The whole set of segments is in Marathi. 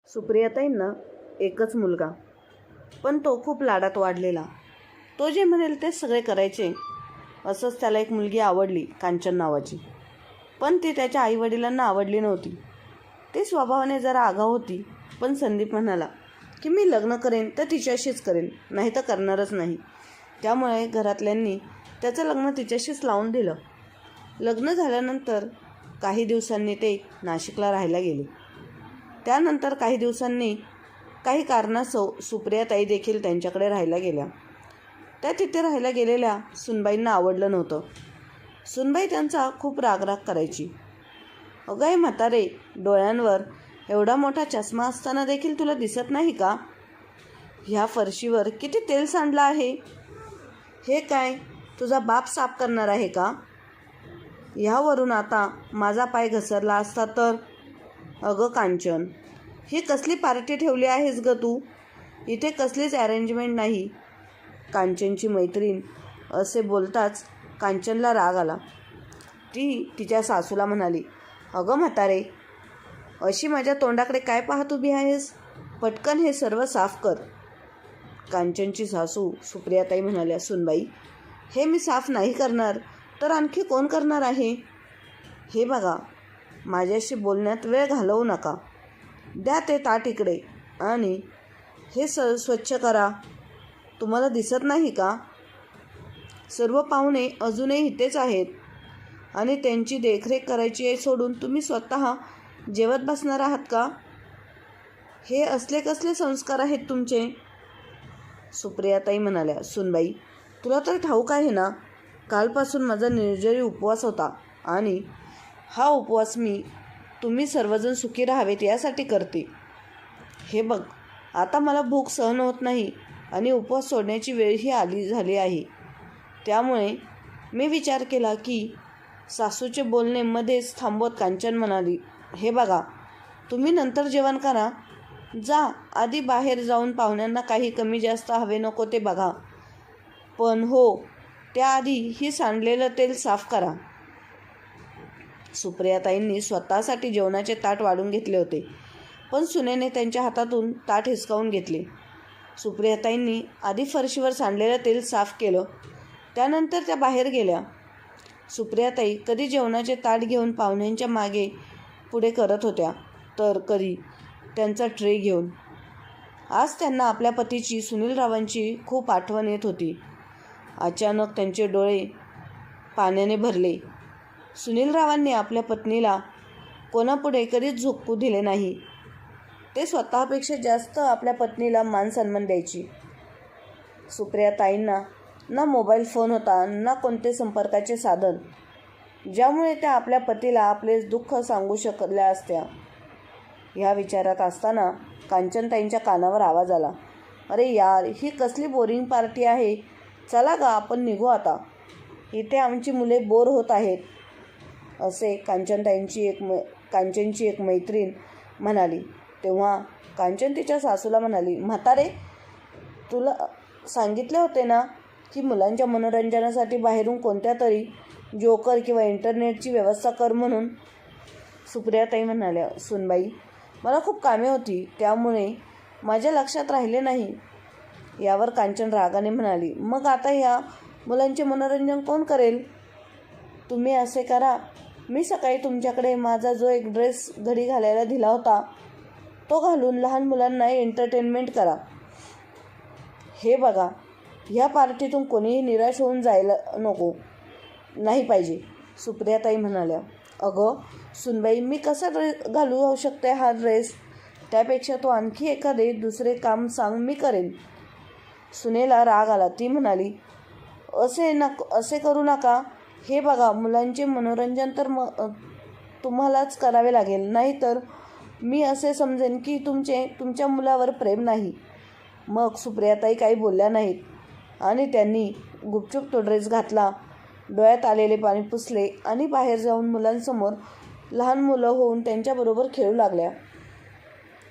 सुप्रियाताईंना एकच मुलगा, पण तो खूप लाडात वाढलेला. तो जे म्हणेल ते सगळे करायचे. असंच त्याला एक मुलगी आवडली, कांचन नावाची. पण ती त्याच्या आईवडिलांना आवडली नव्हती. ती स्वभावाने जरा आगाऊ होती. पण संदीप म्हणाला की मी लग्न करेन तर तिच्याशीच करेन, नाही तर करणारच नाही. त्यामुळे घरातल्यांनी त्याचं लग्न तिच्याशीच लावून दिलं. लग्न झाल्यानंतर काही दिवसांनी ते नाशिकला राहायला गेले. त्यानंतर काही दिवसांनी काही कारणास्तव सुप्रियाताई देखील त्यांच्याकडे राहायला गेल्या. त्या तिथे राहायला गेलेल्या सुनबाईंना आवडलं नव्हतं. सुनबाई त्यांचा खूप रागराग करायची. अगं हे म्हातारे, डोळ्यांवर एवढा मोठा चष्मा असताना देखील तुला दिसत नाही का? ह्या फरशीवर किती तेल सांडलं आहे. हे काय तुझा बाप साफ करणार आहे का? ह्यावरून आता माझा पाय घसरला असता तर. अगं कांचन, ही कसली पार्टी ठेवली आहेस ग तू? इथे कसलीच अरेंजमेंट नाही. कांचनची मैत्रीण असे बोलताच कांचनला राग आला. ती तिच्या सासूला म्हणाली, अगं म्हातारे, अशी माझ्या तोंडाकडे काय पाहत उभी आहेस? पटकन हे सर्व साफ कर. कांचनची सासू सुप्रियाताई म्हणाल्या, सुनबाई, हे मी साफ नाही करणार तर आणखी कोण करणार आहे? हे बघा, माझ्याशी बोलण्यात वेळ घालवू नका. द्या ते ताट इकडे आणि हे स्वच्छ करा. तुम्हाला दिसत नाही का? सर्व पाहुणे अजूनही इथेच आहेत आणि त्यांची देखरेख करायची सोडून तुम्ही स्वतः जेवत बसणार आहात का? हे असले कसले संस्कार आहेत तुमचे? सुप्रियाताई म्हणाल्या, सुनबाई, तुला तर ठाऊक आहे ना, कालपासून माझा निर्जरी उपवास होता आणि हा उपवास मी तुम्ही सर्वजण सुखी राहावेत यासाठी करते. हे बघ, आता मला भूक सहन होत नाही आणि उपवास सोडण्याची वेळही झाली आहे. त्यामुळे मी विचार केला की सासूचे बोलणे मध्येच थांबवत कांचन म्हणाली, हे बघा, तुम्ही नंतर जेवण करा. जा, आधी बाहेर जाऊन पाहुण्यांना काही कमी जास्त हवे नको ते बघा. पण हो, त्याआधी ही सांडलेलं तेल साफ करा. सुप्रियाताईंनी स्वतःसाठी जेवणाचे ताट वाढून घेतले होते, पण सुनेने त्यांच्या हातातून ताट हिसकावून घेतले. सुप्रियाताईंनी आधी फरशीवर सांडलेलं तेल साफ केलं. त्यानंतर त्या बाहेर गेल्या. सुप्रियाताई कधी जेवणाचे ताट घेऊन पाहुण्यांच्या मागे पुढे करत होत्या, तर कधी त्यांचा ट्रे घेऊन. आज त्यांना आपल्या पतीची, सुनीलरावांची खूप आठवण येत होती. अचानक त्यांचे डोळे पाण्याने भरले. सुनीलरावांनी आपल्या पत्नीला कोणापुढे कधीच झुकू दिले नाही. ते स्वतःपेक्षा जास्त आपल्या पत्नीला मान सन्मान द्यायची. सुप्रियाताईंना ना मोबाईल फोन होता, ना कोणते संपर्काचे साधन, ज्यामुळे त्या आपल्या पतीला आपले दुःख सांगू शकल्या असत्या. ह्या विचारात असताना कांचनताईंच्या कानावर आवाज आला, अरे यार, ही कसली बोरिंग पार्टी आहे. चला गा, आपण निघू आता. इथे आमची मुले बोर होत आहेत. असे कांचनची एक मैत्रीण म्हणाली. तेव्हा कांचन तिच्या सासूला म्हणाली, म्हातारे, तुला सांगितले होते ना की मुलांच्या मनोरंजनासाठी बाहेरून कोणत्या तरी जोकर किंवा इंटरनेटची व्यवस्था कर म्हणून. सुप्रियाताई म्हणाल्या, सुनबाई, मला खूप कामे होती, त्यामुळे माझ्या लक्षात राहिले नाही. यावर कांचन रागाने म्हणाली, मग आता ह्या मुलांचे मनोरंजन कोण करेल? तुम्ही असे करा, मी सकाळी तुमच्याकडे माझा जो एक ड्रेस घडी घालायला दिला होता तो घालून लहान मुलांना एंटरटेनमेंट करा. हे बघा, ह्या पार्टीतून कोणीही निराश होऊन जायला नाही पाहिजे. सुप्रियाताई म्हणाल्या, अगं सुनबाई, मी कसा घालू शकते हा ड्रेस? त्यापेक्षा तो आणखी एखादे दुसरे काम सांग, मी करेन. सुनेला राग आला. ती म्हणाली, असे करू नका. हे बघा, मुलांचे मनोरंजन तर तुम्हालाच करावे लागेल, नाहीतर मी असे समजेन की तुमच्या मुलावर प्रेम नाही. मग सुप्रियाताई काही बोलल्या नाहीत आणि त्यांनी गुपचूप तो ड्रेस घातला, डोळ्यात आलेले पाणी पुसले आणि बाहेर जाऊन मुलांसमोर लहान मुलं होऊन त्यांच्याबरोबर खेळू लागल्या.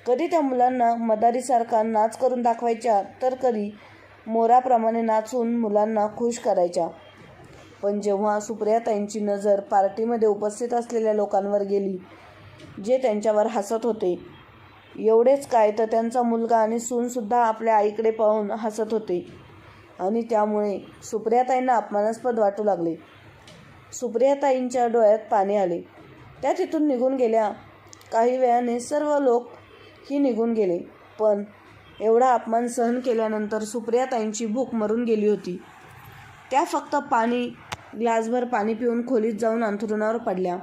कधी त्या मुलांना मदारीसारखा नाच करून दाखवायच्या, तर कधी मोराप्रमाणे नाचून मुलांना खुश करायच्या. पण जेव्हा सुप्रियाताईंची नजर पार्टीमध्ये उपस्थित असलेल्या लोकांवर गेली, जे त्यांच्यावर हसत होते, एवढेच काय तर त्यांचा मुलगा आणि सूनसुद्धा आपल्या आईकडे पाहून हसत होते आणि त्यामुळे सुप्रियाताईंना अपमानास्पद वाटू लागले. सुप्रियाताईंच्या डोळ्यात पाणी आले. त्या तिथून निघून गेल्या. काही वेळाने सर्व लोक ही निघून गेले. पण एवढा अपमान सहन केल्यानंतर सुप्रियाताईंची भूक मरून गेली होती. त्या फक्त ग्लासभर पाणी पिऊन खोलीत जाऊन अंथरुणावर पडल्या.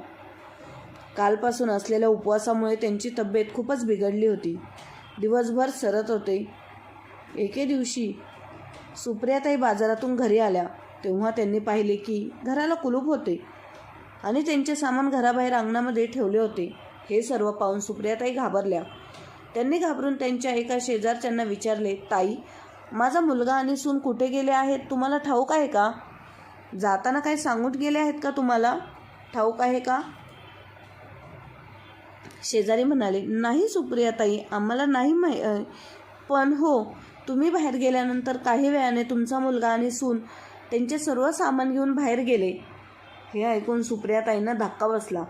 कालपासून असलेल्या उपवासामुळे त्यांची तब्येत खूपच बिघडली होती. दिवसभर सरत होते. एके दिवशी सुप्रियाताई बाजारातून घरी आल्या तेव्हा त्यांनी पाहिले की घराला कुलूप होते आणि त्यांचे सामान घराबाहेर अंगणामध्ये ठेवले होते. हे सर्व पाहून सुप्रियाताई घाबरल्या. त्यांनी घाबरून त्यांच्या एका शेजारच्यांना विचारले, ताई, माझा मुलगा आणि सून कुठे गेले आहेत तुम्हाला ठाऊक आहे का? जाताना काय सांगून गेले आहेत का तुम्हाला ठाऊक आहे का? शेजारी म्हणाले, नाही सुप्रियाताई, आम्हाला नाही पण हो, तुम्ही बाहेर गेल्यानंतर काही वेळाने तुमचा मुलगा आणि सून त्यांचे सर्व सामान घेऊन बाहेर गेले. हे ऐकून सुप्रियाताईंना धक्का बसला.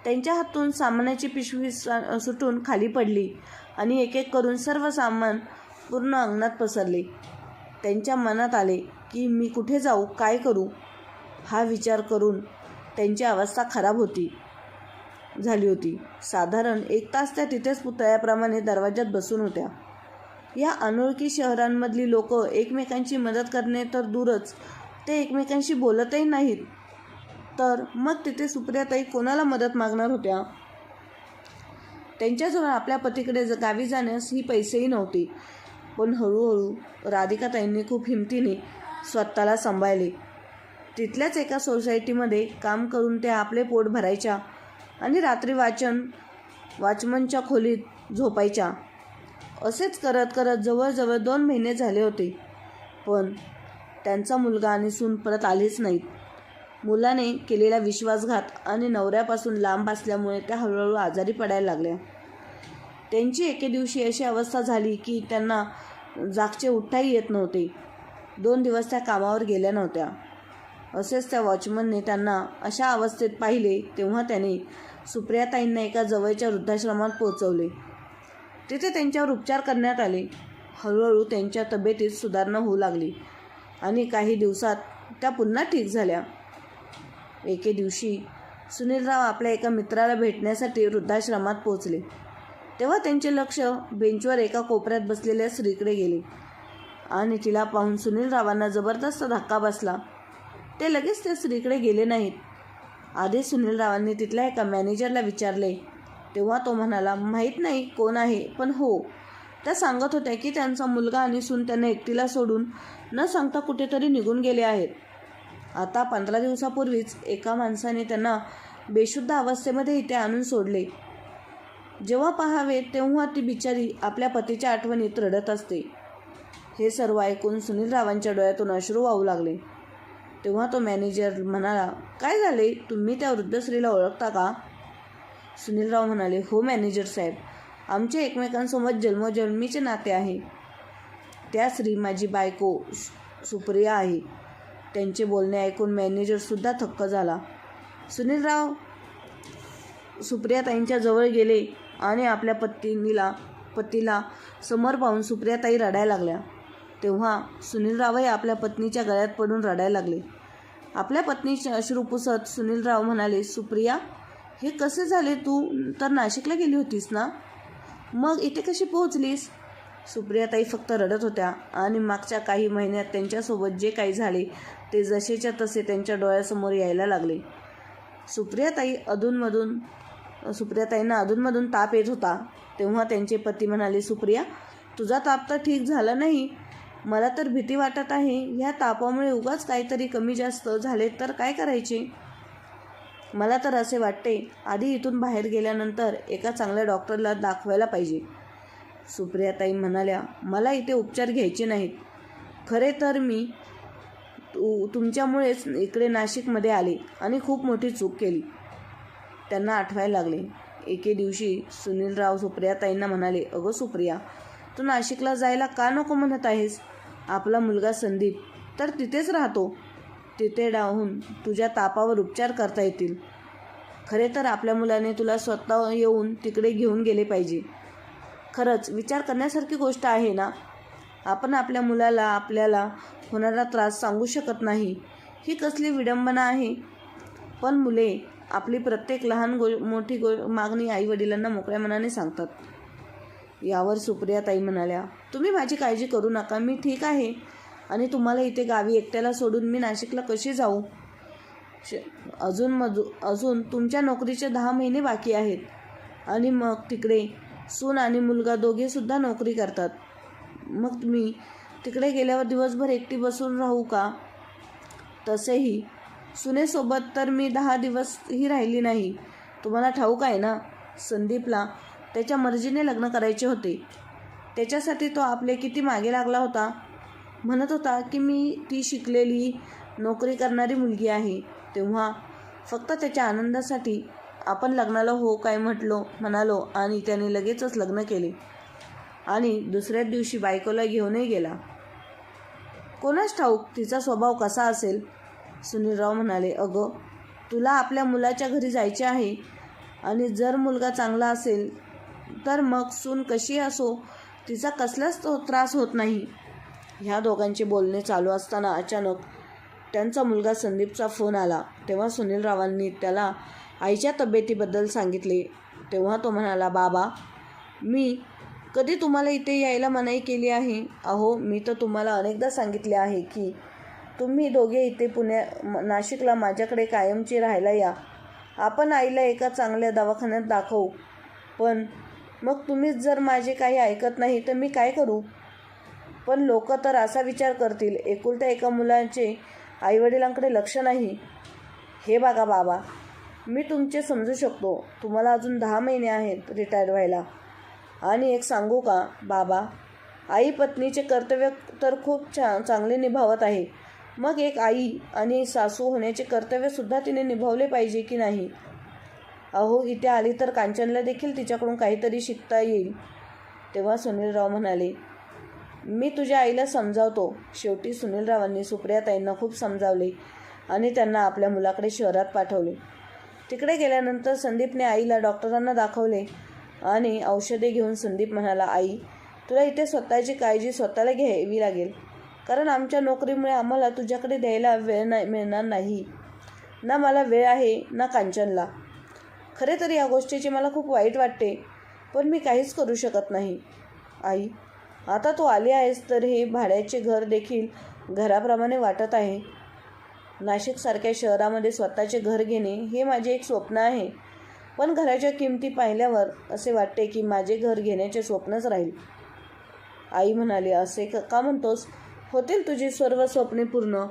त्यांच्या हातून सामानाची पिशवी सुटून खाली पडली आणि एक एक करून सर्व सामान पूर्ण अंगणात पसरले. त्यांच्या मनात आले की मी कुठे जाऊ, काय करू? हा विचार करून त्यांची अवस्था खराब झाली होती. साधारण 1 तास त्या तिथेच पुतळ्याप्रमाणे दरवाज्यात बसून होत्या. या अनोळखी शहरांमधली लोक एकमेकांची मदत करणे तर दूरच, ते एकमेकांशी बोलतही नाहीत. तर मग तिथे सुप्रियाताई कोणाला मदत मागणार होत्या? त्यांच्याजवळ आपल्या पतीकडे गावी जाण्यास ही पैसेही नव्हते. पण हळूहळू राधिकाताईंनी खूप हिमतीने स्वतःला सांभाळले. तिथल्याच एका सोसायटीमध्ये काम करून त्या आपले पोट भरायच्या आणि रात्री वॉचमनच्या खोलीत झोपायच्या. असेच करत करत जवळजवळ 2 महिने झाले होते. पण त्यांचा मुलगा आणि सून परत आलेच नाहीत. मुलाने केलेला विश्वासघात आणि नवऱ्यापासून लांब असल्यामुळे त्या हळूहळू आजारी पडायला लागल्या. त्यांची एके दिवशी अशी अवस्था झाली की त्यांना जागचे उठताही येत नव्हते. 2 दिवस त्या कामावर गेल्या नव्हत्या. असेच त्या वॉचमनने त्यांना अशा अवस्थेत पाहिले तेव्हा त्याने सुप्रियाताईंना एका जवळच्या वृद्धाश्रमात पोहोचवले. तिथे त्यांच्यावर उपचार करण्यात आले. हळूहळू त्यांच्या तब्येतीत सुधारणा होऊ लागली आणि काही दिवसात त्या पुन्हा ठीक झाल्या. एके दिवशी सुनीलराव आपल्या एका मित्राला भेटण्यासाठी वृद्धाश्रमात पोहोचले. तेव्हा त्यांचे लक्ष बेंचवर एका कोपऱ्यात बसलेल्या स्त्रीकडे गेले आणि तिला पाहून सुनीलरावांना जबरदस्त धक्का बसला. ते लगेच त्या स्त्रीकडे गेले नाहीत. आधी सुनीलरावांनी तिथल्या एका मॅनेजरला विचारले तेव्हा तो म्हणाला, माहीत नाही कोण आहे, पण हो, त्या सांगत होत्या की त्यांचा मुलगा आणि सून त्यांना एकटीला सोडून न सांगता कुठेतरी निघून गेले आहेत. आता 15 दिवसापूर्वीच एका माणसाने त्यांना बेशुद्ध अवस्थेमध्ये इथे आणून सोडले. जेव्हा पाहावे तेव्हा ती बिचारी आपल्या पतीच्या आठवणीत रडत असते. हे सर्व ऐकून सुनीलरावांच्या डोळ्यातून अश्रू वाहू लागले. तेव्हा तो मॅनेजर म्हणाला, काय झाले, तुम्ही त्या वृद्ध स्त्रीला ओळखता का? सुनीलराव म्हणाले, हो मॅनेजर साहेब, आमचे एकमेकांसोबत जन्मोजन्मीचे नाते आहे. त्या स्त्री माझी बायको सुप्रिया आहे. त्यांचे बोलणे ऐकून मॅनेजरसुद्धा थक्क झाला. सुनीलराव सुप्रियाताईंच्या जवळ गेले आणि आपल्या पतीला समोर पाहून सुप्रियाताई रडायला लागल्या. तेव्हा सुनीलरावही आपल्या पत्नीच्या गळ्यात पडून रडायला लागले. आपल्या पत्नीचे अश्रू पुसत सुनीलराव म्हणाले, सुप्रिया, हे कसे झाले? तू तर नाशिकला गेली होतीस ना, मग इथे कशी पोहोचलीस? सुप्रियाताई फक्त रडत होत्या आणि मागच्या काही महिन्यात त्यांच्यासोबत जे काही झाले ते जसेच्या तसे त्यांच्या डोळ्यासमोर यायला लागले. सुप्रियाताईंना अधूनमधून ताप येत होता. तेव्हा त्यांचे पती म्हणाले, सुप्रिया, तुझा ताप तर ठीक झाला नाही. मला तर भीती वाटत आहे. ह्या तापामुळे उगाच काहीतरी कमी जास्त झाले तर काय करायचे? मला तर असे वाटते आधी इथून बाहेर गेल्यानंतर एका चांगल्या डॉक्टरला दाखवायला पाहिजे. सुप्रियाताई म्हणाल्या, मला इथे उपचार घ्यायचे नाहीत. खरे तर मी तुमच्यामुळेच इकडे नाशिकमध्ये आले आणि खूप मोठी चूक केली. त्यांना आठवायला लागले. एके दिवशी सुनीलराव सुप्रियाताईंना म्हणाले, अगं सुप्रिया, तू नाशिकला जायला का नको म्हणत आहेस? आपला मुलगा संदीप तर तिथेच राहतो. तिथे राहून तुझ्या तापावर उपचार करता येतील. खरे तर आपल्या मुलाने तुला स्वतः येऊन तिकडे घेऊन गेले पाहिजे. खरंच विचार करण्यासारखी गोष्ट आहे ना. आपण आपल्या मुलाला आपल्याला होणारा त्रास सांगू शकत नाही, ही कसली विडंबना आहे. पण मुले आपली प्रत्येक लहान मोठी मागणी आईवडिलांना मोकळ्या मनाने सांगतात. यावर सुप्रियाताई म्हणाल्या, तुम्ही माझी काळजी करू नका, मी ठीक आहे. आणि तुम्हाला इथे गावी एकट्याला सोडून मी नाशिकला कशी जाऊ? अजून तुमच्या नोकरीचे 10 महिने बाकी आहेत. आणि मग तिकडे सून आणि मुलगा दोघेसुद्धा नोकरी करतात. मग मी तिकडे गेल्यावर दिवसभर एकटी बसून राहू का? तसेही सुनेसोबत तर मी 10 दिवसही राहिली नाही. तुम्हाला ठाऊक आहे ना, संदीपला त्याच्या मर्जीने लग्न करायचे होते. त्याच्यासाठी तो आपले किती मागे लागला होता. म्हणत होता की मी ती शिकलेली नोकरी करणारी मुलगी आहे. तेव्हा फक्त त्याच्या आनंदासाठी आपण लग्नाला हो काय म्हणालो आणि त्याने लगेचच लग्न केले आणि दुसऱ्याच दिवशी बायकोला घेऊनही गेला. कोणास ठाऊक तिचा स्वभाव कसा असेल. सुनीलराव म्हणाले, अगं तुला आपल्या मुलाच्या घरी जायचे आहे आणि जर मुलगा चांगला असेल तर मग सून कशी असो तिचा कसलाच त्रास होत नाही. ह्या दोघांचे बोलणे चालू असताना अचानक त्यांचा मुलगा संदीपचा फोन आला. तेव्हा सुनीलरावांनी त्याला आईच्या तब्येतीबद्दल सांगितले. तेव्हा तो म्हणाला, बाबा मी कधी तुम्हाला इथे यायला मनाई केली आहे? अहो मी तर तुम्हाला अनेकदा सांगितले आहे की तुम्ही दोघे इथे नाशिकला माझ्याकडे कायमची राहायला या. आपण आईला एका चांगल्या दवाखान्यात दाखवू. पण मग तुम्हीच जर माझे काही ऐकत नाही तर मी काय करू? पण लोक तर असा विचार करतील, एकुलत्या एका मुलाचे आईवडिलांकडे लक्ष नाही. हे बघा बाबा, मी तुमचे समजू शकतो. तुम्हाला अजून 10 महिने आहेत रिटायर व्हायला. आणि एक सांगू का बाबा, आई पत्नीचे कर्तव्य तर खूप चांगले निभावत आहे. मग एक आई आणि सासू होण्याचे कर्तव्यसुद्धा तिने निभावले पाहिजे की नाही? अहो इथे आली तर कांचनला देखील तिच्याकडून काहीतरी शिकता येईल. तेव्हा सुनीलराव म्हणाले, मी तुझ्या आईला समजावतो. शेवटी सुनीलरावांनी सुप्रियाताईंना खूप समजावले आणि त्यांना आपल्या मुलाकडे शहरात पाठवले. तिकडे गेल्यानंतर संदीपने आईला डॉक्टरांना दाखवले आणि औषधे घेऊन संदीप म्हणाला, आई तुला इथे स्वतःची काळजी स्वतःला घ्यावी लागेल. कारण आमच्या नोकरीमुळे आम्हाला तुझ्याकडे द्यायला वेळ मिळणार नाही. ना मला वेळ आहे ना कांचनला. खरे तर या गोष्टीची मला खूप वाईट वाटते, पण मी काहीच करू शकत नाही. आई आता तू आली आहेस तर हे भाड्याचे घर देखील घराप्रमाणे वाटत आहे. नाशिकसारख्या शहरामध्ये स्वतःचे घर घेणे हे माझे एक स्वप्न आहे. पण घराच्या किमती पाहिल्यावर असे वाटते की माझे घर घेण्याचे स्वप्नच राहील. आई म्हणाली, असे का म्हणतोस? होतील तुझी सर्व स्वप्ने पूर्ण.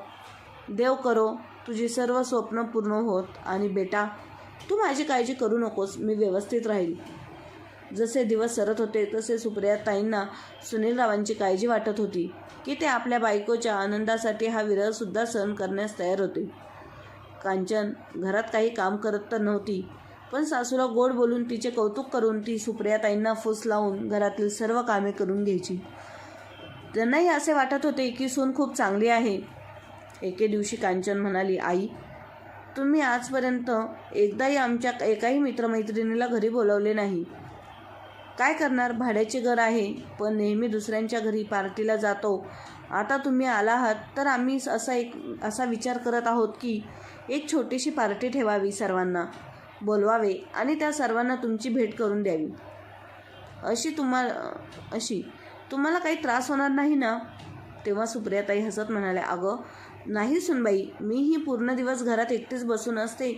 देव करो तुझी सर्व स्वप्न पूर्ण होत. आणि बेटा तू माझी काळजी करू नकोस, मी व्यवस्थित राहील. जसे दिवस सरत होते तसे सुप्रियाताईंना सुनीलरावांची काळजी वाटत होती की ते आपल्या बायकोच्या आनंदासाठी हा विरहसुद्धा सहन करण्यास तयार होते. कांचन घरात काही काम करत तर नव्हती, पण सासूला गोड बोलून तिचे कौतुक करून ती सुप्रियाताईंना फूस लावून घरातील सर्व कामे करून घ्यायची. त्यांनाही असे वाटत होते की सून खूप चांगली आहे. एके दिवशी कांचन म्हणाली, आई तुम्ही आजपर्यंत एकदाही आमच्या एकाही मित्रमैत्रिणीला घरी बोलवले नाही. काय करणार, भाड्याचे घर आहे, पण नेहमी दुसऱ्यांच्या घरी पार्टीला जातो. आता तुम्ही आला आहात तर आम्ही असा विचार करत आहोत की एक छोटीशी पार्टी ठेवावी, सर्वांना बोलवावे आणि त्या सर्वांना तुमची भेट करून द्यावी. अशी तुम्हाला काही त्रास होणार नाही ना? तेव्हा सुप्रियाताई हसत म्हणाल्या, अगं नाही सुनबाई, मीही पूर्ण दिवस घरात एकटीच बसून असते.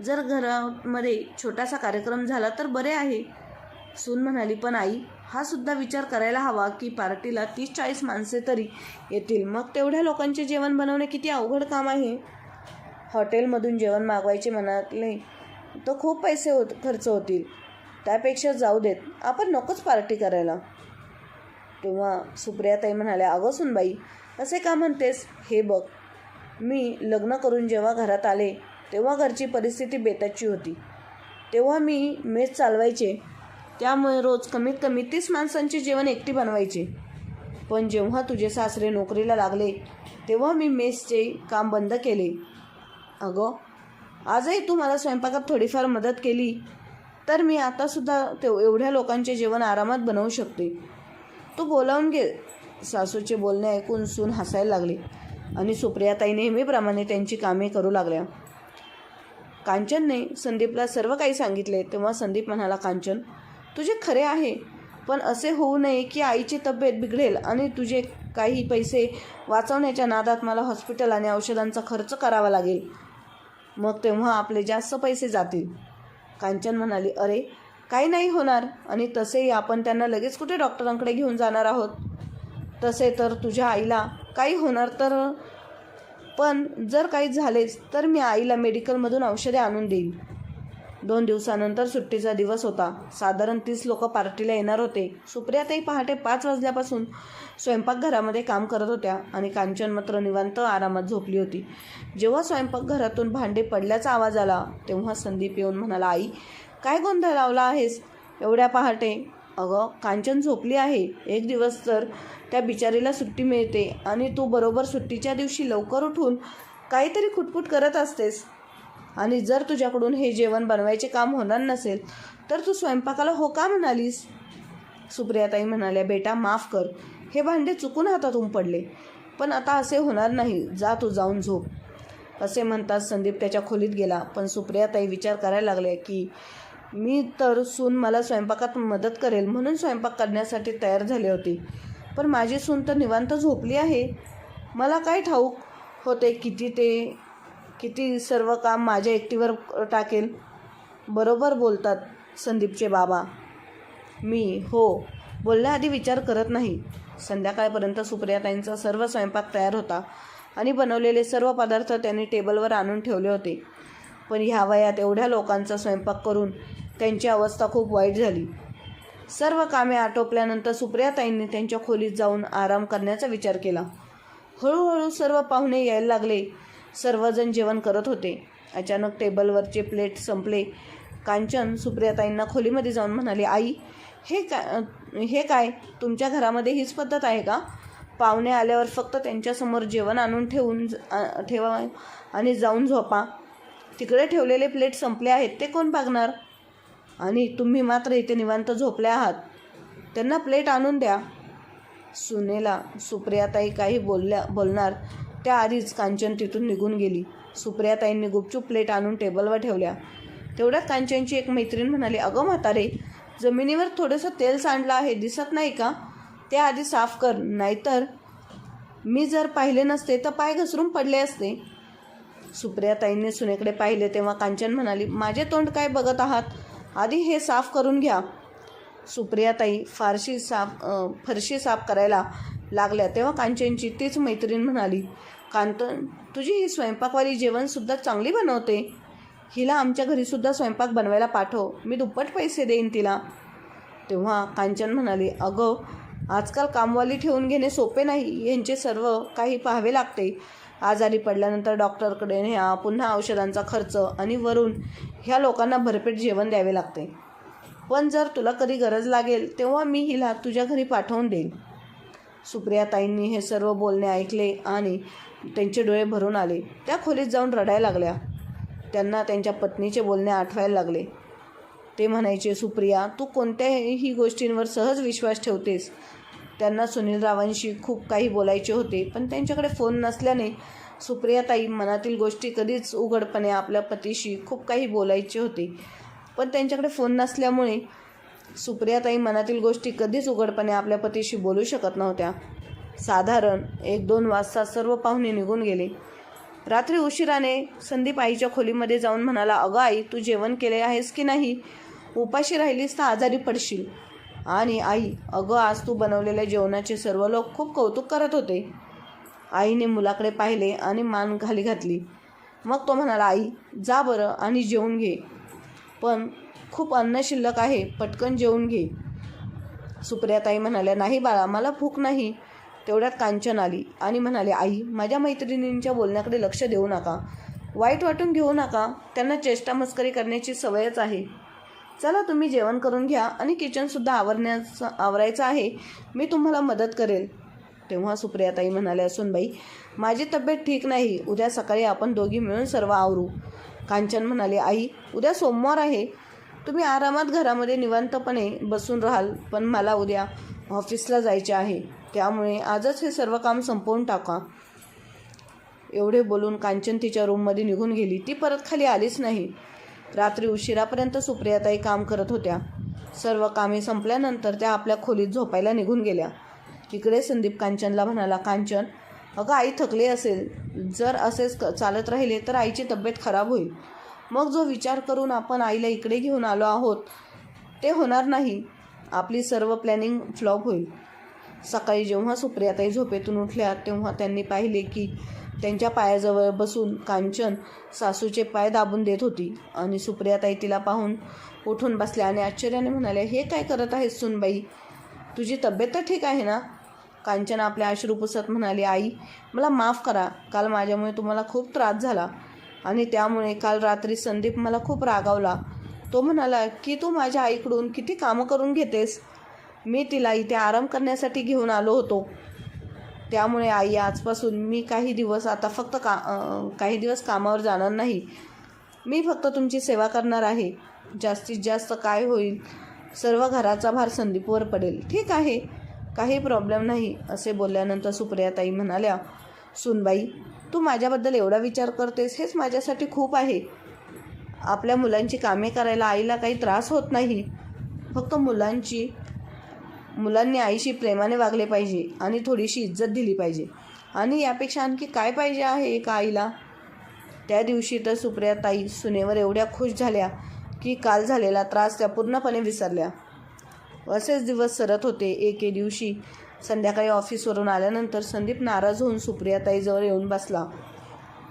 जर घरामध्ये छोटासा कार्यक्रम झाला तर बरे आहे. सून म्हणाली, पण आई हा सुद्धा विचार करायला हवा की पार्टीला 30-40 माणसे तरी येतील. मग तेवढ्या लोकांचे जेवण बनवणे किती अवघड काम आहे. हॉटेलमधून जेवण मागवायचे म्हणाले तर खूप पैसे खर्च होतील. त्यापेक्षा जाऊ देत, आपण नकोच पार्टी करायला. तेव्हा सुप्रियाताई म्हणाल्या, अगं सुनबाई असे का म्हणतेस? हे बघ, मी लग्न करून जेव्हा घरात आले तेव्हा घरची परिस्थिती बेताची होती. तेव्हा मी मेस चालवायचे, त्यामुळे रोज कमीत कमी 30 माणसांचे जेवण एकटी बनवायचे. पण जेव्हा तुझे सासरे नोकरीला लागले तेव्हा मी मेसचे काम बंद केले. अगं आजही तू मला स्वयंपाकात थोडीफार मदत केली तर मी आतासुद्धा एवढ्या लोकांचे जेवण आरामात बनवू शकते. तू बोलावून घे. सासूचे बोलणे ऐकून सून हसायला लागली आणि सुप्रियाताई नेहमीप्रमाणे त्यांची कामे करू लागल्या. कांचनने संदीपला सर्व काही सांगितले. तेव्हा संदीप म्हणाला, कांचन, तुझे खरे आहे, पण असे होऊ नये की आईची तब्येत बिघडेल आणि तुझे काही पैसे वाचवण्याच्या नादात मला हॉस्पिटल आणि औषधांचा खर्च करावा लागेल. मग तेव्हा आपले जास्त पैसे जातील. कांचन म्हणाली, अरे काही नाही होणार, आणि तसेही आपण त्यांना लगेच कुठे डॉक्टरांकडे घेऊन जाणार आहोत. तसे तर तुझ्या आईला काही होणार तर, पण जर काही झालेच तर मी आईला मेडिकलमधून औषधे आणून देईन. 2 दिवसानंतर सुट्टीचा दिवस होता. साधारण 30 लोक पार्टीला येणार होते. सुप्रियाताई पहाटे 5 वाजल्यापासून स्वयंपाकघरामध्ये काम करत होत्या आणि कांचन मात्र निवांत आरामात झोपली होती. जेव्हा स्वयंपाकघरातून भांडे पडल्याचा आवाज आला तेव्हा संदीप येऊन म्हणाला, आई, काय गोंधळ लावला आहेस एवढ्या पहाटे? अगं, कांचन झोपली आहे. एक दिवस तर त्या बिचारीला सुट्टी मिळते आणि तू बरोबर सुट्टीच्या दिवशी लवकर उठून काहीतरी खुटपुट करत असतेस. आणि जर तुझ्याकडून हे जेवण बनवायचे काम होणार नसेल तर तू स्वयंपाकाला हो का म्हणालीस? सुप्रियाताई म्हणाल्या, बेटा माफ कर, हे भांडे चुकून हातातून पडले, पण आता असे होणार नाही. जा तू जाऊन झोप. असे म्हणताच संदीप त्याच्या खोलीत गेला. पण सुप्रियाताई विचार करायला लागल्या की मी तर सून मला स्वयंपाकात मदत करेल म्हणून स्वयंपाक करण्यासाठी तयार झाले होते, पण माझी सून तर निवांत झोपली आहे. मला काय ठाऊक होते किती सर्व काम माझ्या एकटीवर टाकेल. बरोबर बोलतात संदीपचे बाबा. मी हो बोलण्याआधी विचार करत नाही. संध्याकाळपर्यंत सुप्रियाताईंचा सर्व स्वयंपाक तयार होता आणि बनवलेले सर्व पदार्थ त्यांनी टेबलवर आणून ठेवले होते. पण ह्या वयात एवढ्या लोकांचा स्वयंपाक करून त्यांची अवस्था खूप वाईट झाली. सर्व कामे आटोपल्यानंतर सुप्रियाताईंनी त्यांच्या खोलीत जाऊन आराम करण्याचा विचार केला. हळूहळू सर्व पाहुणे यायला लागले. सर्वजण जेवण करत होते. अचानक टेबलवरचे प्लेट संपले. कांचन सुप्रियाताईंना खोलीमध्ये जाऊन म्हणाली, आई, हे काय तुमच्या घरामध्ये हीच पद्धत आहे का? पाहुणे आल्यावर फक्त त्यांच्यासमोर जेवण आणून ठेवा आणि जाऊन झोपा. तिकडे ठेवलेले प्लेट संपले आहेत, ते कोण बघणार? आणि तुम्ही मात्र इथे निवांत झोपले आहात. त्यांना प्लेट आणून द्या. सुनेला सुप्रियाताई काही बोलणार त्याआधीच कांचन तिथून निघून गेली. सुप्रियाताईंनी गुपचूप प्लेट आणून टेबलवर ठेवल्या. तेवढ्यात कांचनची एक मैत्रीण म्हणाली, अगं म्हातारे, जमिनीवर थोडंसं तेल सांडलं आहे, दिसत नाही का? ते आधी साफ कर, नाहीतर मी जर पाहिले नसते तर पाय घसरून पडले असते. सुप्रियाताईंनी सुनेकडे पाहिले तेव्हा कांचन म्हणाली, माझे तोंड काय बघत आहात? आधी हे साफ करून घ्या. सुप्रियाताई फरशी साफ करायला लागल्या तेव्हा कांचनची तीच मैत्रीण म्हणाली, कांचन, तुझी ही स्वयंपाकवाली जेवणसुद्धा चांगली बनवते. हिला आमच्या घरीसुद्धा स्वयंपाक बनवायला पाठव, मी दुप्पट पैसे देईन तिला. तेव्हा कांचन म्हणाली, अगं, आजकाल कामवाली ठेवून घेणे सोपे नाही. यांचे सर्व काही पाहावे लागते. आजारी पडल्यानंतर डॉक्टरकडे न्या, पुन्हा औषधांचा खर्च आणि वरून ह्या लोकांना भरपेट जेवण द्यावे लागते. पण जर तुला कधी गरज लागेल तेव्हा मी हिला तुझ्या घरी पाठवून देईन. सुप्रियाताईंनी हे सर्व बोलणे ऐकले आणि त्यांचे डोळे भरून आले. त्या खोलीत जाऊन रडायला लागल्या. त्यांना त्यांच्या पत्नीचे बोलणे आठवायला लागले. ते म्हणायचे, सुप्रिया, तू कोणत्याही गोष्टींवर सहज विश्वास ठेवतेस. त्यांना सुनीलरावांशी खूप काही बोलायचे होते, पण त्यांच्याकडे फोन नसल्याने सुप्रियाताई मनातील गोष्टी कधीच उघडपणे आपल्या पतीशी खूप काही बोलायचे होते, पण त्यांच्याकडे फोन नसल्यामुळे सुप्रियाताई मनातील गोष्टी कधीच उघडपणे आपल्या पतीशी बोलू शकत नव्हत्या. साधारण 1-2 वाजता सर्व पाहुणे निघून गेले. रात्री उशिराने संदीप आईच्या खोलीमध्ये जाऊन म्हणाला, अगं आई, तू जेवण केले आहेस की नाही? उपाशी राहिलीस तर आजारी पडशील. आणि आई, अगं, आज तू बनवलेल्या जेवणाचे सर्व लोक खूप कौतुक करत होते. आईने मुलाकडे पाहिले आणि मान खाली घातली. मग तो म्हणाला, आई, जा बरं आणि जेवून घे. पण खूप अन्न शिल्लक आहे, पटकन जेवून घे. सुप्रियाताई म्हणाल्या, नाही बाळा, मला भूक नाही. तेवढ्यात कांचन आली आणि म्हणाले, आई, माझ्या मैत्रिणींच्या बोलण्याकडे लक्ष देऊ नका. वाईट वाटून घेऊ नका. त्यांना चेष्टा मस्करी करण्याची सवयच आहे. चला, तुम्ही जेवण करून घ्या आणि किचनसुद्धा आवरायचं आहे. मी तुम्हाला मदत करेल. तेव्हा सुप्रियाताई म्हणाल्या, सुनबाई, माझी तब्येत ठीक नाही. उद्या सकाळी आपण दोघी मिळून सर्व आवरू. कांचन म्हणाले, आई, उद्या सोमवार आहे. तुम्ही आरामात घरामध्ये निवांतपणे बसून राहाल, पण मला उद्या ऑफिसला जायचे आहे, त्यामुळे आजच हे सर्व काम संपवून टाका. एवढे बोलून कांचन तिच्या रूममध्ये निघून गेली. ती परत खाली आलीच नाही. रात्री उशिरापर्यंत सुप्रियाताई काम करत होत्या. सर्व कामे संपल्यानंतर त्या आपल्या खोलीत झोपायला निघून गेल्या. इकडे संदीप कांचनला म्हणाला, कांचन, अगं आई थकली असेल. जर असेच चालत राहिले तर आईची तब्येत खराब होईल. मग जो विचार करून आपण आईला इकडे घेऊन आलो आहोत ते होणार नाही. आपली सर्व प्लॅनिंग फ्लॉप होईल. सकाळी जेव्हा सुप्रियाताई झोपेतून उठल्या तेव्हा त्यांनी पाहिले की त्यांच्या पायाजवळ बसून कांचन सासूचे पाय दाबून देत होती आणि सुप्रियाताई तिला पाहून उठून बसल्या आणि आश्चर्याने म्हणाल्या, हे काय करत आहेस सूनबाई? तुझी तब्येत तर ठीक आहे ना? कांचन आपल्या अश्रू पुसत म्हणाली, आई, मला माफ करा. काल माझ्यामुळे तुम्हाला खूप त्रास झाला आणि त्यामुळे काल रात्री संदीप मला खूप रागावला. तो म्हणाला की तू माझ्या आईकडून किती कामं करून घेतेस. मी तिला इथे आराम करण्यासाठी घेऊन आलो होतो. त्यामुळे आई, आजपासून मी काही दिवस काही दिवस कामावर जाणार नाही. मी फक्त तुमची सेवा करणार आहे. जास्तीत जास्त काय होईल, सर्व घराचा भार संदीपवर पडेल. ठीक आहे, काही प्रॉब्लेम नाही. असे बोलल्यानंतर सुप्रियाताई म्हणाल्या, सूनबाई, तू माझ्याबद्दल एवढा विचार करतेस हेच माझ्यासाठी खूप आहे. आपल्या मुलांची कामे करायला आईला काही त्रास होत नाही. फक्त मुलांनी आईशी प्रेमाने वागले पाहिजे आणि थोडीशी इज्जत दिली पाहिजे. आणि यापेक्षा आणखी काय पाहिजे आहे एका आईला? त्या दिवशी तर सुप्रियाताई सुनेवर एवढ्या खुश झाल्या की काल झालेला त्रास त्या पूर्णपणे विसरल्या. असेच दिवस सरत होते. एके दिवशी संध्याकाळी ऑफिसवरून आल्यानंतर संदीप नाराज होऊन सुप्रियाताईजवळ येऊन बसला.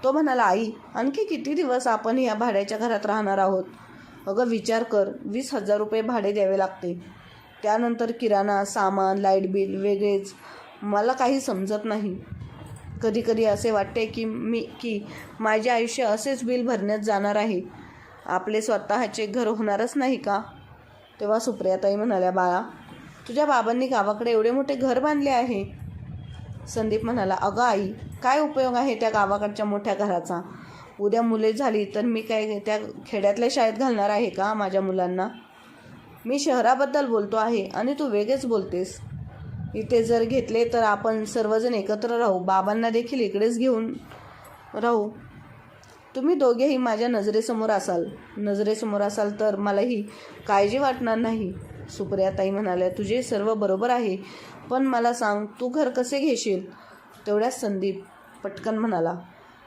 तो म्हणाला, आई, आणखी किती दिवस आपण या भाड्याच्या घरात राहणार आहोत? अगं विचार कर, 20,000 रुपये भाडे द्यावे लागते. त्यानंतर किराणा, सामान, लाईट बिल वेगळेच. मला काही समजत नाही. कधी कधी असे वाटते की माझे आयुष्य असेच बिल भरण्यात जाणार आहे. आपले स्वतःचे घर होणारच नाही का? तेव्हा सुप्रियाताई म्हणाल्या, बाळा, तुझ्या बाबांनी गावाकडे एवढे मोठे घर बांधले आहे. संदीप म्हणाला, अगं आई, काय उपयोग आहे त्या गावाकडच्या मोठ्या घराचा? उद्या मुले झाली तर मी काय त्या खेड्यातल्या शाळेत घालणार आहे का माझ्या मुलांना? मी शहराबद्दल बोलतो आहे आणि तू वेगळेच बोलतेस. इथे जर घेतले तर आपण सर्वजण एकत्र राहू. बाबांना देखील इकडेच घेऊन राहू. तुम्ही दोघेही माझ्या नजरेसमोर असाल तर मलाही काळजी वाटणार नाही. सुप्रियाताई म्हणाल्या, तुझे सर्व बरोबर आहे, पण मला सांग, तू घर कसे घेशील? तेवढ्याच संदीप पटकन म्हणाला,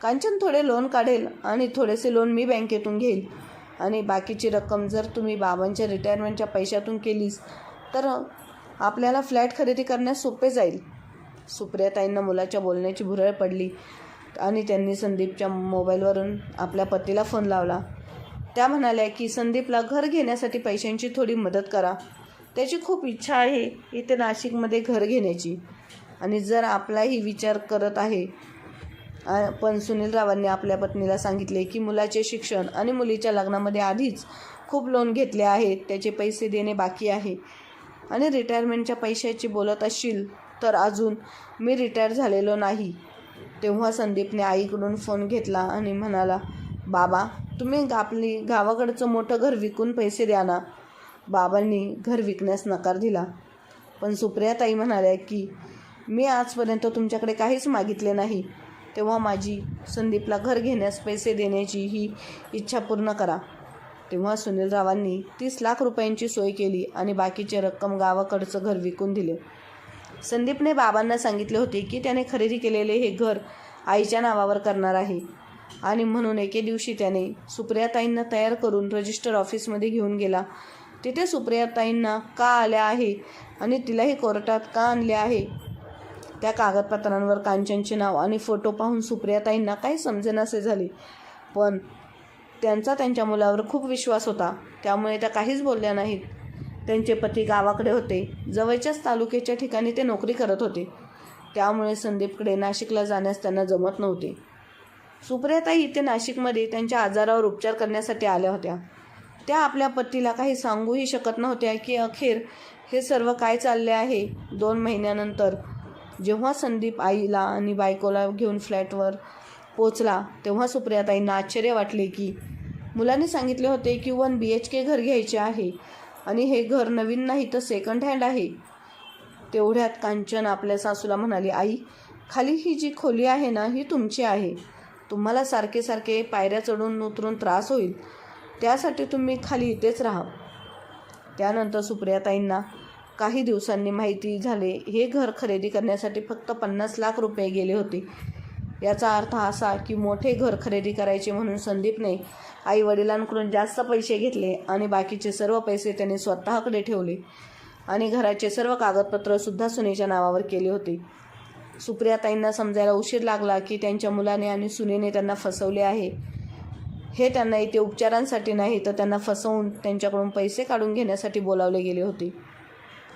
कांचन थोडे लोन काढेल आणि थोडेसे लोन मी बँकेतून घेईल आणि बाकीची रक्कम जर तुम्ही बाबांच्या रिटायरमेंटच्या पैशातून केलीस तर आपल्याला फ्लॅट खरेदी करण्यास सोपे जाईल. सुप्रियाताईंना मुलाच्या बोलण्याची भुरळ पडली आणि त्यांनी संदीपच्या मोबाईलवरून आपल्या पतीला फोन लावला. त्या म्हणाल्या की संदीपला घर घेण्यासाठी पैशांची थोडी मदत करा. त्याची खूप इच्छा आहे इथे नाशिकमध्ये घर घेण्याची आणि जर आपलाही विचार करत आहे. पण सुनील रावांनी आपल्या पत्नीला सांगितले की मुलाचे शिक्षण आणि मुलीच्या लग्नामध्ये आधीच खूप लोन घेतले आहेत, त्याचे पैसे देणे बाकी आहे आणि रिटायरमेंटच्या पैशाची बोलत असशील तर अजून मी रिटायर झालेलो नाही. तेव्हा संदीपने आईकडून फोन घेतला आणि म्हणाला, बाबा, तुम्ही आपली गावाकडचं मोठं घर विकून पैसे द्या ना. बाबांनी घर विकण्यास नकार दिला. पण सुप्रियाताई म्हणाल्या की मी आजपर्यंत तुमच्याकडे काहीच मागितले नाही, तेव्हा माझी संदीपला घर घेण्यास पैसे देण्याची ही इच्छा पूर्ण करा. तेव्हा सुनील रावांनी 30 लाख रुपयांची सोय केली आणि बाकीची रक्कम गावाकडचं घर विकून दिले. संदीपने बाबांना सांगितले होते की त्याने खरेदी केलेले हे घर आईच्या नावावर करणार आहे आणि म्हणून एके दिवशी त्याने सुप्रियाताईंना तयार करून रजिस्टर ऑफिसमध्ये घेऊन गेला. तिथे सुप्रियाताईंना का आल्या आहे आणि तिलाही कोर्टात का आणले आहे, त्या कागदपत्रांवर कांचनचे नाव आणि फोटो पाहून सुप्रियाताईंना काही समजेनासे झाले. पण त्यांच्या मुलावर खूप विश्वास होता, त्यामुळे त्या काहीच बोलल्या नाहीत. त्यांचे पती गावाकडे होते. जवळच्याच तालुक्याच्या ठिकाणी ते नोकरी करत होते. त्यामुळे संदीपकडे नाशिकला जाण्यास त्यांना जमत नव्हते. सुप्रियाताई इथे नाशिकमध्ये त्यांच्या आजारावर उपचार करण्यासाठी आल्या होत्या. त्या आपल्या पतीला काही सांगूही शकत नव्हत्या की अखेर हे सर्व काय चालले आहे. 2 महिन्यानंतर जेव्हा संदीप आईला आणि बायकोला घेऊन फ्लॅटवर पोचला तेव्हा सुप्रियाताईंना आश्चर्य वाटले की मुलाने सांगितले होते की 1 BHK घर घ्यायचे आहे आणि हे घर नवीन नाही तर सेकंड हँड आहे. तेवढ्यात कांचन आपल्या सासूला म्हणाली, आई, खाली ही जी खोली आहे ना, ही तुमची आहे. तुम्हाला सारखे सारखे पायऱ्या चढून उतरून त्रास होईल, त्यासाठी तुम्ही खाली इथेच राहा. त्यानंतर सुप्रियाताईंना काही दिवसांनी माहिती झाले हे घर खरेदी करण्यासाठी फक्त 50 लाख रुपये गेले होते. याचा अर्थ असा की मोठे घर खरेदी करायचे म्हणून संदीपने आई वडिलांकडून जास्त पैसे घेतले आणि बाकीचे सर्व पैसे त्याने स्वतःकडे ठेवले आणि घराचे सर्व कागदपत्रंसुद्धा सुनेच्या नावावर केले होते. सुप्रियाताईंना समजायला उशीर लागला की त्यांच्या मुलाने आणि सुनेने त्यांना फसवले आहे. हे त्यांना इथे उपचारांसाठी नाही तर त्यांना फसवून त्यांच्याकडून पैसे काढून घेण्यासाठी बोलावले गेले होते.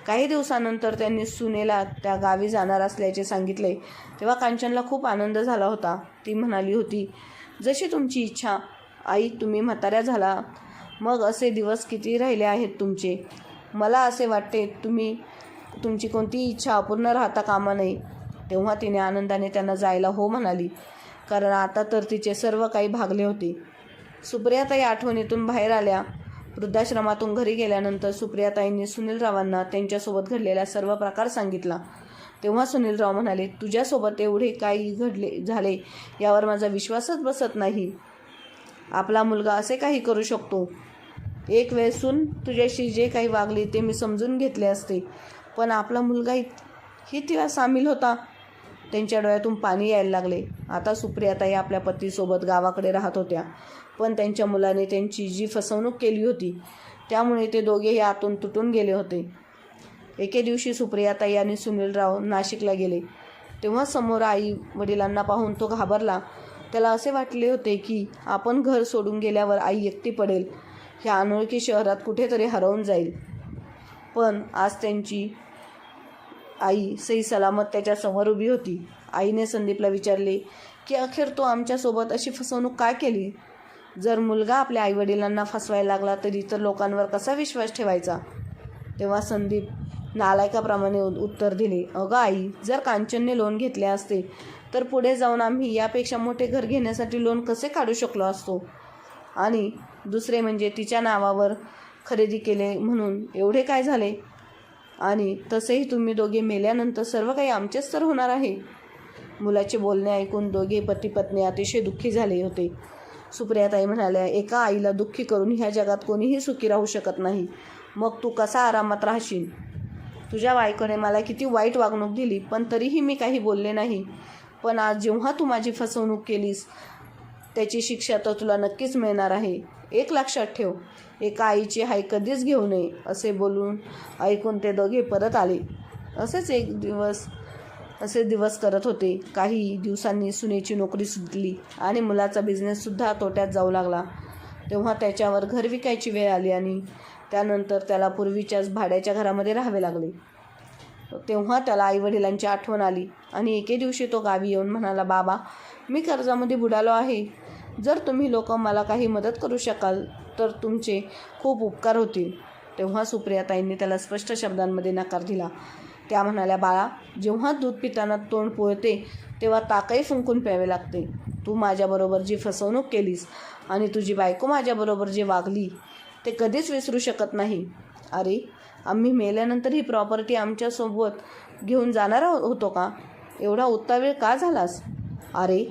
काही दिवसानंतर त्यांनी सुनेला त्या गावी जाणार असल्याचे सांगितले तेव्हा कांचनला खूप आनंद झाला होता. ती म्हणाली होती, जशी तुमची इच्छा आई, तुम्ही म्हाताऱ्या झाला, मग असे दिवस किती राहिले आहेत तुमचे. मला असे वाटते तुमची कोणतीही इच्छा अपूर्ण राहता कामा नये. तेव्हा तिने आनंदाने त्यांना जायला हो म्हणाली, कारण आता तर तिचे सर्व काही भागले होते. सुप्रियाताई आठवणीतून बाहेर आल्या. वृद्धाश्रमातून घरी गेल्यानंतर सुप्रियाताईंनी सुनीलरावांना त्यांच्यासोबत घडलेला सर्व प्रकार सांगितला. तेव्हा सुनीलराव म्हणाले, तुझ्यासोबत एवढे काही झाले यावर माझा विश्वासच बसत नाही. आपला मुलगा असे काही करू शकतो. एक वेळ सून तुझ्याशी जे काही वागली ते मी समजून घेतले असते, पण आपला मुलगा ही तिला सामील होता. त्यांच्या डोळ्यातून पाणी यायला लागले. आता सुप्रियाताई आपल्या पतीसोबत गावाकडे राहत होत्या, पण त्यांच्या मुलाने त्यांची जी फसवणूक केली होती त्यामुळे ते दोघेही आतून तुटून गेले होते. एके दिवशी सुप्रियाताई आणि सुनीलराव नाशिकला गेले. तेव्हा समोर आई वडिलांना पाहून तो घाबरला. त्याला असे वाटले होते की आपण घर सोडून गेल्यावर आई एकटी पडेल, ह्या अनोळखी शहरात कुठेतरी हरवून जाईल. पण आज त्यांची आई सही सलामत त्याच्यासमोर उभी होती. आईने संदीपला विचारले की अखेर तो आमच्यासोबत अशी फसवणूक काय केली. जर मुलगा आपल्या आईवडिलांना फसवायला लागला तर इतर लोकांवर कसा विश्वास ठेवायचा. तेव्हा संदीप नालायकाप्रमाणे उत्तर दिले, अगं आई, जर कांचनने लोन घेतले असते तर पुढे जाऊन आम्ही यापेक्षा मोठे घर घेण्यासाठी लोन कसे काढू शकलो असतो. आणि दुसरे म्हणजे तिच्या नावावर खरेदी केले म्हणून एवढे काय झाले. आणि तसेही तुम्ही दोघे मेल्यानंतर सर्व काही आमचेच तर होणार आहे. मुलाचे बोलणे ऐकून दोघे पती पत्नी अतिशय दुःखी झाले होते. सुप्रियाताई म्हणाल्या, एका आईला दुःखी करून ह्या जगात कोणीही सुखी राहू शकत नाही. मग तू कसा आरामात राहशील. तुझ्या बायकोने मला किती वाईट वागणूक दिली, पण तरीही मी काही बोलले नाही. पण आज जेव्हा तू माझी फसवणूक केलीस त्याची शिक्षा तर तुला नक्कीच मिळणार आहे. एक लक्षात ठेव, एका आईची हाय कधीच घेऊ नये. असे बोलून ऐकून ते दोघे परत आले. असे दिवस करत होते. काही दिवसांनी सुनेची नोकरी सुटली आणि मुलाचा बिझनेससुद्धा तोट्यात जाऊ लागला. तेव्हा त्याच्यावर घर विकायची वेळ आली आणि त्यानंतर त्याला पूर्वीच्याच भाड्याच्या घरामध्ये राहावे लागले. तेव्हा त्याला आईवडिलांची आठवण आली आणि एके दिवशी तो गावी येऊन म्हणाला, बाबा, मी कर्जामध्ये बुडालो आहे. जर तुम्ही लोक मला काही मदत करू शकाल तर तुमचे खूप उपकार होतील. तेव्हा सुप्रियाताईंनी त्याला स्पष्ट शब्दांमध्ये नकार दिला. त्या म्हणाल्या, बाळा, जेव्हा दूध पिताना तोंड पोळते तेव्हा ताकही फुंकून प्यावे लागते. तू माझ्याबरोबर जी फसवणूक केलीस आणि तुझी बायको माझ्याबरोबर जे वागली ते कधीच विसरू शकत नाही. अरे, आम्ही मेल्यानंतर ही प्रॉपर्टी आमच्यासोबत घेऊन जाणार होतो का. एवढा उत्तावेळ का झालास. अरे,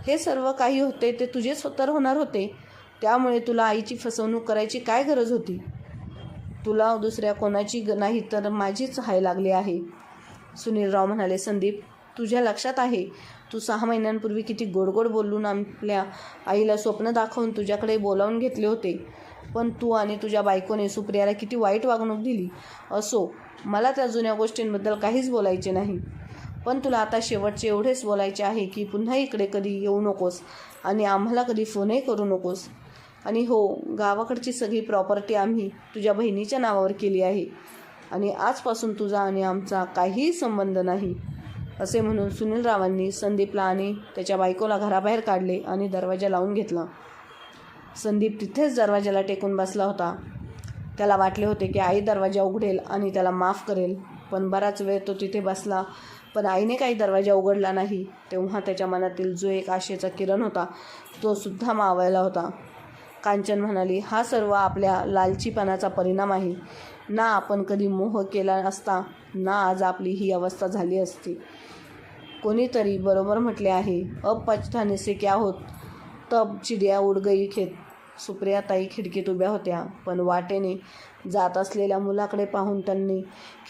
हे सर्व काही होते ते तुझेच तर होणार होते. त्यामुळे तुला आईची फसवणूक करायची काय गरज होती. तुला दुसऱ्या कोणाची नाही तर माझीच हाय लागली आहे. सुनीलराव म्हणाले, संदीप, तुझ्या लक्षात आहे तू 6 महिन्यांपूर्वी किती गोडगोड बोलून आपल्या आईला स्वप्न दाखवून तुझ्याकडे बोलावून घेतले होते. पण तू आणि तुझ्या बायकोने सुप्रियाला किती वाईट वागणूक दिली. असो, मला त्या जुन्या गोष्टींबद्दल काहीच बोलायचे नाही. पण तुला आता शेवटचे एवढेच बोलायचे आहे की पुन्हा इकडे कधी येऊ नकोस आणि आम्हाला कधी फोनही करू नकोस. आणि हो, गावाकडची सगळी प्रॉपर्टी आम्ही तुझ्या बहिणीच्या नावावर केली आहे आणि आजपासून तुझा आणि आमचा काहीही संबंध नाही. असे म्हणून सुनीलरावांनी संदीपला आणि त्याच्या बायकोला घराबाहेर काढले आणि दरवाजा लावून घेतला. संदीप तिथेच दरवाजाला टेकून बसला होता. त्याला वाटले होते की आई दरवाजा उघडेल आणि त्याला माफ करेल. पण बराच वेळ तो तिथे बसला, पण आईने काही दरवाजा उघडला नाही. तेव्हा त्याच्या मनातील जो एक आशेचा किरण होता तो सुद्धा मावळला होता. कांचन म्हणाली, हा सर्व आपल्या लालचीपणाचा परिणाम आहे. ना आपण कधी मोह केला असता ना आज आपली ही अवस्था झाली असती. कोणीतरी बरोबर म्हटले आहे, अब पछताने से क्या होत. तब चिडिया उड गई खेत. सुप्रियाताई खिडकीत उभ्या होत्या, पण वाटेने जात असलेल्या मुलाकडे पाहून त्यांनी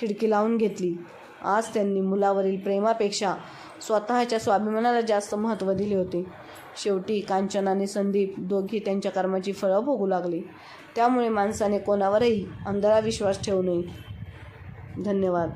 खिडकी लावून घेतली. आज त्यांनी मुलावरील प्रेमापेक्षा स्वतःच्या स्वाभिमानाला जास्त महत्त्व दिले होते. शेवटी कांचन आणि संदीप दोघी त्यांच्या कर्माची फळं भोगू लागले. त्यामुळे माणसाने कोणावरही अंधळा विश्वास ठेवू नये. धन्यवाद.